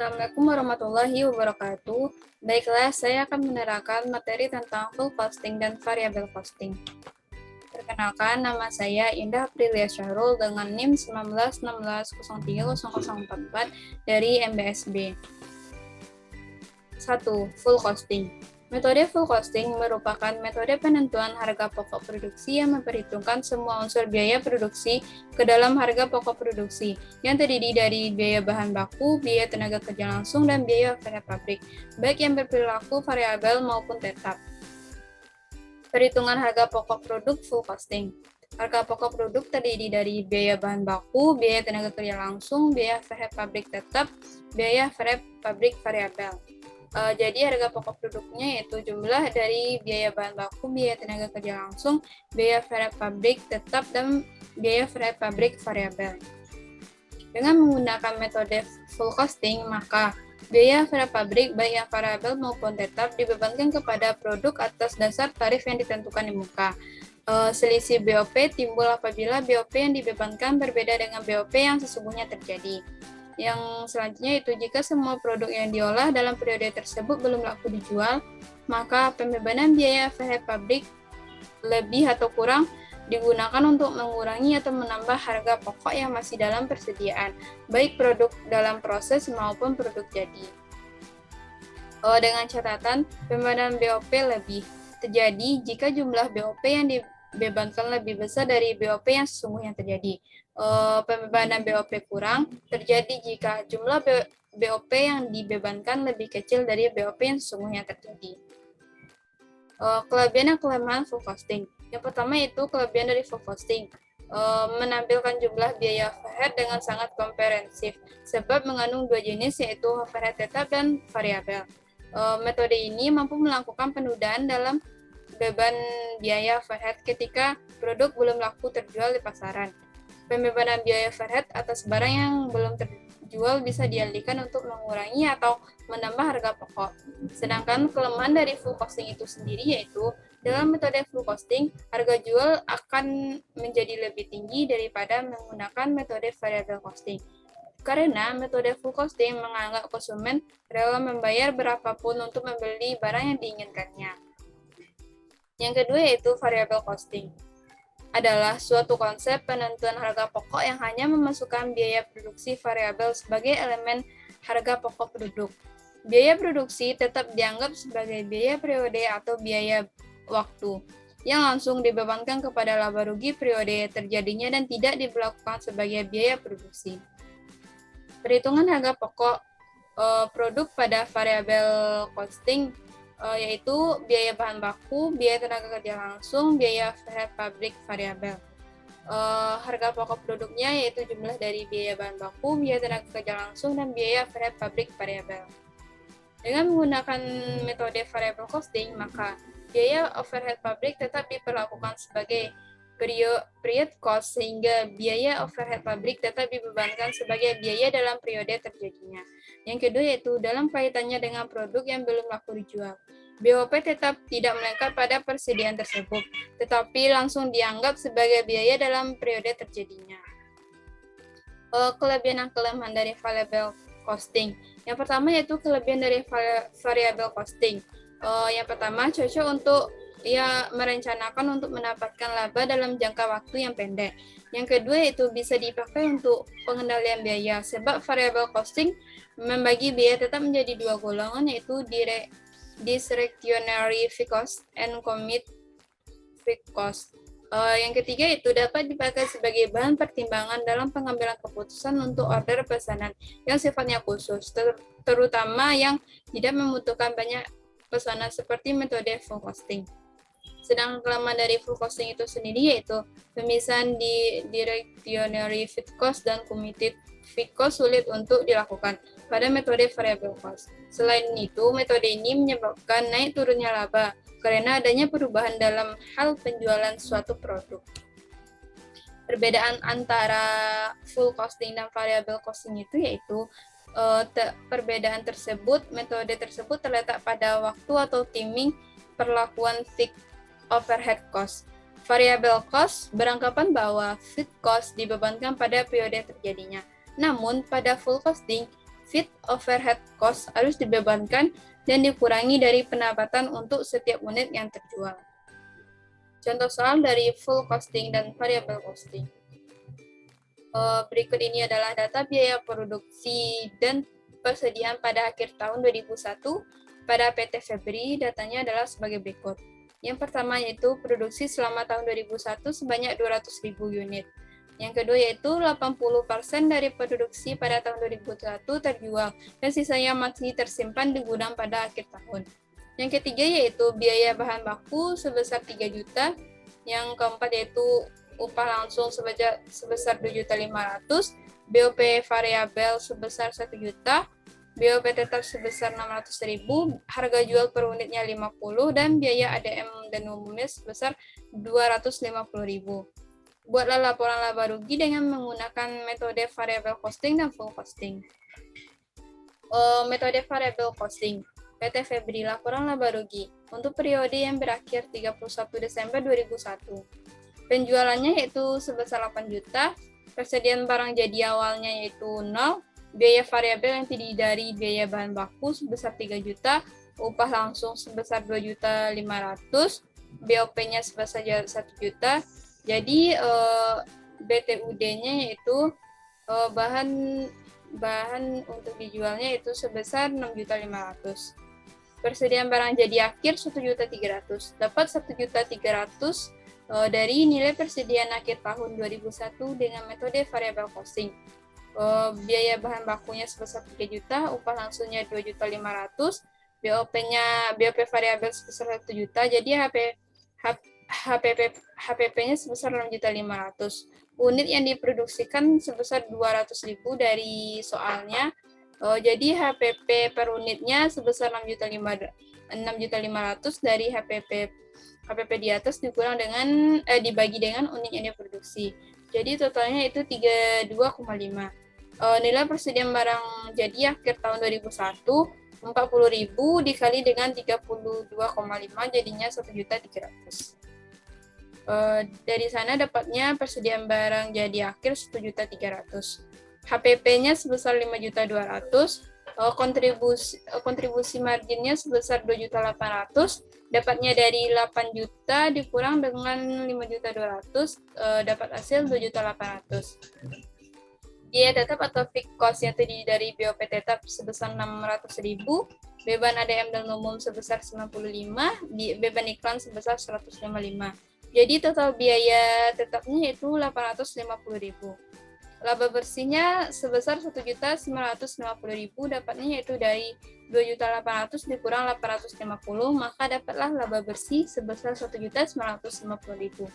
Assalamualaikum warahmatullahi wabarakatuh. Baiklah, saya akan menerangkan materi tentang full costing dan variable costing. Perkenalkan, nama saya Indah Aprilia Syahrul dengan NIM 1916030044 dari MBSB. 1. Full costing. Metode full costing merupakan metode penentuan harga pokok produksi yang memperhitungkan semua unsur biaya produksi ke dalam harga pokok produksi, yang terdiri dari biaya bahan baku, biaya tenaga kerja langsung, dan biaya overhead pabrik, baik yang berperilaku variabel maupun tetap. Perhitungan harga pokok produk full costing. Harga pokok produk terdiri dari biaya bahan baku, biaya tenaga kerja langsung, biaya overhead pabrik tetap, biaya overhead pabrik variabel. Jadi harga pokok produknya yaitu jumlah dari biaya bahan baku, biaya tenaga kerja langsung, biaya overhead pabrik tetap, dan biaya overhead pabrik variabel. Dengan menggunakan metode full costing, maka biaya overhead pabrik baik yang variabel maupun tetap dibebankan kepada produk atas dasar tarif yang ditentukan di muka. Selisih BOP timbul apabila BOP yang dibebankan berbeda dengan BOP yang sesungguhnya terjadi. Yang selanjutnya itu jika semua produk yang diolah dalam periode tersebut belum laku dijual, maka pembebanan biaya overhead pabrik lebih atau kurang digunakan untuk mengurangi atau menambah harga pokok yang masih dalam persediaan, baik produk dalam proses maupun produk jadi. Dengan catatan, pembebanan BOP lebih terjadi jika jumlah BOP yang dibebankan lebih besar dari BOP yang sesungguhnya terjadi. Pembebanan BOP kurang terjadi jika jumlah BOP yang dibebankan lebih kecil dari BOP yang sesungguhnya terjadi. Kelebihan dan kelemahan full costing. Yang pertama itu kelebihan dari full costing, menampilkan jumlah biaya overhead dengan sangat komprehensif, sebab mengandung dua jenis yaitu overhead tetap dan variabel. Metode ini mampu melakukan penundaan dalam beban biaya overhead ketika produk belum laku terjual di pasaran. Pembebanan biaya overhead atas barang yang belum terjual bisa dialihkan untuk mengurangi atau menambah harga pokok. Sedangkan kelemahan dari full costing itu sendiri yaitu dalam metode full costing, harga jual akan menjadi lebih tinggi daripada menggunakan metode variable costing. Karena metode full costing menganggap konsumen rela membayar berapapun untuk membeli barang yang diinginkannya. Yang kedua yaitu variable costing. Adalah suatu konsep penentuan harga pokok yang hanya memasukkan biaya produksi variabel sebagai elemen harga pokok produk. Biaya produksi tetap dianggap sebagai biaya periode atau biaya waktu, yang langsung dibebankan kepada laba rugi periode terjadinya dan tidak diberlakukan sebagai biaya produksi. Perhitungan harga pokok produk pada variabel costing yaitu biaya bahan baku, biaya tenaga kerja langsung, biaya overhead pabrik variabel. Harga pokok produknya yaitu jumlah dari biaya bahan baku, biaya tenaga kerja langsung, dan biaya overhead pabrik variabel. Dengan menggunakan metode variable costing, maka biaya overhead pabrik tetap diperlakukan sebagai period cost, sehingga biaya overhead pabrik tetap dibebankan sebagai biaya dalam periode terjadinya. Yang kedua yaitu dalam kaitannya dengan produk yang belum laku dijual. BOP tetap tidak melekat pada persediaan tersebut, tetapi langsung dianggap sebagai biaya dalam periode terjadinya. Kelebihan dan kelemahan dari variable costing. Yang pertama yaitu kelebihan dari variable costing. Yang pertama cocok untuk merencanakan untuk mendapatkan laba dalam jangka waktu yang pendek. Yang kedua yaitu bisa dipakai untuk pengendalian biaya, sebab variable costing membagi biaya tetap menjadi dua golongan yaitu discretionary fixed cost and commit fixed cost. Yang ketiga itu dapat dipakai sebagai bahan pertimbangan dalam pengambilan keputusan untuk order pesanan yang sifatnya khusus, terutama yang tidak membutuhkan banyak pesanan seperti metode full costing. Sedangkan kelemahan dari full costing itu sendiri yaitu pemisahan di discretionary fixed cost dan committed fixed cost sulit untuk dilakukan pada metode variable cost. Selain itu, metode ini menyebabkan naik turunnya laba karena adanya perubahan dalam hal penjualan suatu produk. Perbedaan antara full costing dan variable costing itu yaitu perbedaan tersebut, metode tersebut terletak pada waktu atau timing perlakuan fixed overhead cost. Variable cost beranggapan bahwa fixed cost dibebankan pada periode terjadinya. Namun, pada full costing, Fixed overhead cost harus dibebankan dan dikurangi dari pendapatan untuk setiap unit yang terjual. Contoh soal dari full costing dan variable costing. Berikut ini adalah data biaya produksi dan persediaan pada akhir tahun 2001 pada PT Febri. Datanya adalah sebagai berikut. Yang pertama yaitu produksi selama tahun 2001 sebanyak 200.000 unit. Yang kedua yaitu 80% dari produksi pada tahun 2001 terjual dan sisanya masih tersimpan di gudang pada akhir tahun. Yang ketiga yaitu biaya bahan baku sebesar 3 juta. Yang keempat yaitu upah langsung sebesar 2.500.000, BOP variabel sebesar 1 juta, BOP tetap sebesar 600.000, harga jual per unitnya 50, dan biaya ADM dan umumnya sebesar 250.000. Buatlah laporan laba rugi dengan menggunakan metode variable costing dan full costing. Metode variable costing. PT Febri, laporan laba rugi untuk periode yang berakhir 31 Desember 2001. Penjualannya yaitu sebesar 8 juta, persediaan barang jadi awalnya yaitu 0, biaya variabel yang terdiri dari biaya bahan baku sebesar 3 juta, upah langsung sebesar 2.500.000, BOP-nya sebesar 1 juta. Jadi BTUD-nya yaitu bahan untuk dijualnya itu sebesar 6.500.000. Persediaan barang jadi akhir 1.300.000. Dapat 1.300.000 dari nilai persediaan akhir tahun 2001 dengan metode variable costing. Biaya bahan bakunya sebesar 3 juta, upah langsungnya 2.500.000, BOP variabel sebesar 1 juta, jadi HPP-nya sebesar 6.500.000. Unit yang diproduksikan sebesar 200.000 dari soalnya. Jadi HPP per unitnya sebesar 6.500.000 dari HPP di atas dikurang dengan dibagi dengan unit yang diproduksi. Jadi totalnya itu 32,5. Nilai persediaan barang jadi akhir tahun 2001 40.000 dikali dengan 32,5 jadinya 1.300.000. Dari sana dapatnya persediaan barang jadi akhir 1.300.000. HPP-nya sebesar 5.200.000. Kontribusi marginnya sebesar 2.800.000. Dapatnya dari 8 juta dikurang dengan 5.200.000, dapat hasil 2.800.000. Biaya tetap atau fixed cost yang terdiri dari BOP tetap sebesar 600.000, beban ADM dan umum sebesar 95, beban iklan sebesar 155. Jadi total biaya tetapnya itu 850.000. Laba bersihnya sebesar 1.950.000, dapatnya yaitu dari 2.800.000 dikurang 850, maka dapatlah laba bersih sebesar 1.950.000.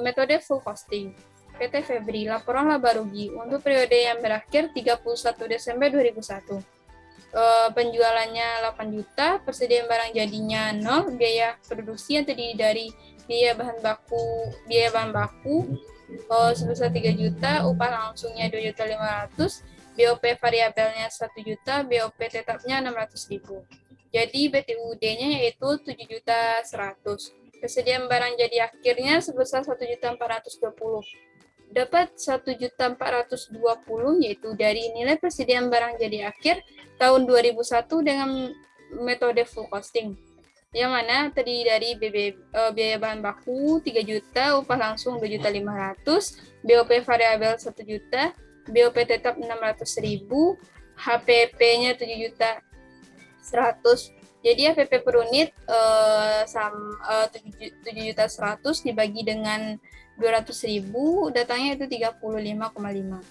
Metode full costing. PT Febri, laporan laba rugi untuk periode yang berakhir 31 Desember 2001. Penjualannya 8 juta, persediaan barang jadinya 0, biaya produksi yang terdiri dari biaya bahan baku sebesar 3 juta, upah langsungnya 2.500.000, BOP variabelnya 1 juta, BOP tetapnya 600.000. Jadi BTUD-nya yaitu 7.100.000. Persediaan barang jadi akhirnya sebesar 1.420.000. Dapat 1.420.000 yaitu dari nilai persediaan barang jadi akhir tahun 2001 dengan metode full costing, yang mana terdiri dari biaya bahan baku 3 juta, upah langsung 2.500.000, BOP variabel 1 juta, BOP tetap 600.000, HPP-nya 7.100.000. Jadi HPP per unit 7.100.000 dibagi dengan 200.000, datanya itu 35,5.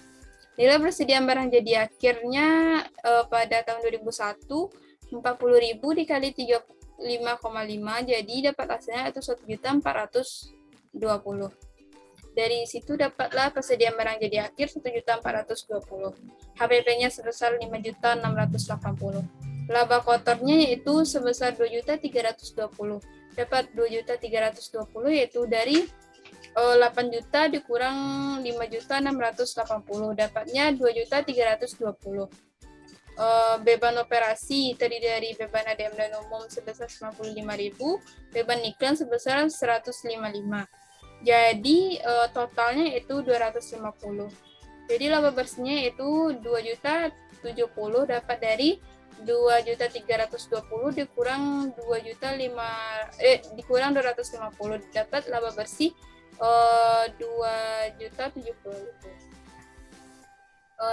Nilai persediaan barang jadi akhirnya pada tahun 2001 40.000 dikali 35,5, jadi dapat hasilnya itu 1.420. Dari situ dapatlah persediaan barang jadi akhir 1.420. HPP-nya sebesar 5.680. Laba kotornya yaitu sebesar 2.320. Dapat 2.320 yaitu dari 8 juta dikurang 5.680, dapatnya 2.320. Beban operasi terdiri dari beban ADM dan umum sebesar 95.000, beban iklan sebesar 155. Jadi totalnya itu 250. Jadi laba bersihnya itu 2.070 dapat dari 2.320 dikurang 250 dapat laba bersih 2.070.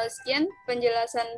Sekian penjelasan